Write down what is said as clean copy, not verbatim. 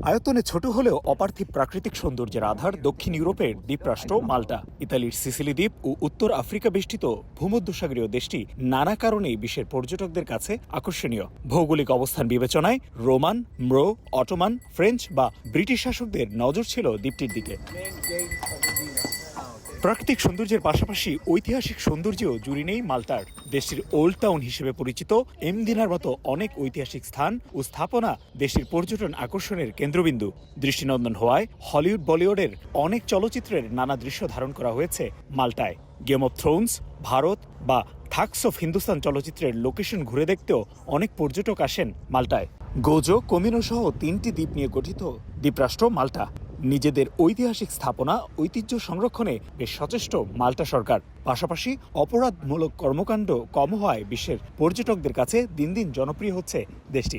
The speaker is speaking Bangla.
আয়তনে ছোট হলেও অপার্থিব প্রাকৃতিক সৌন্দর্যের আধার দক্ষিণ ইউরোপের দ্বীপরাষ্ট্র মাল্টা। ইতালির সিসিলি দ্বীপ ও উত্তর আফ্রিকা বেষ্টিত ভূমধ্যসাগরীয় দেশটি নানা কারণেই বিশ্বের পর্যটকদের কাছে আকর্ষণীয়। ভৌগোলিক অবস্থান বিবেচনায় রোমান, ম্রো, অটোমান, ফ্রেঞ্চ বা ব্রিটিশ শাসকদের নজর ছিল দ্বীপটির দিকে। প্রাকৃতিক সৌন্দর্যের পাশাপাশি ঐতিহাসিক সৌন্দর্যও জুড়ি নেই মাল্টার। দেশটির ওল্ড টাউন হিসেবে পরিচিত এমদিনার মতো অনেক ঐতিহাসিক স্থান ও স্থাপনা দেশটির পর্যটন আকর্ষণের কেন্দ্রবিন্দু। দৃষ্টিনন্দন হওয়ায় হলিউড বলিউডের অনেক চলচ্চিত্রের নানা দৃশ্য ধারণ করা হয়েছে মাল্টায়। গেম অফ থ্রোনস, ভারত বা থাগস অফ হিন্দুস্তান চলচ্চিত্রের লোকেশন ঘুরে দেখতেও অনেক পর্যটক আসেন মাল্টায়। গোজো, কমিনো সহ 3টি দ্বীপ নিয়ে গঠিত দ্বীপরাষ্ট্র মাল্টা। নিজেদের ঐতিহাসিক স্থাপনা ঐতিহ্য সংরক্ষণে বেশ সচেষ্ট মাল্টা সরকার। পাশাপাশি অপরাধমূলক কর্মকাণ্ড কম হওয়ায় বিশ্বের পর্যটকদের কাছে দিন দিন জনপ্রিয় হচ্ছে দেশটি।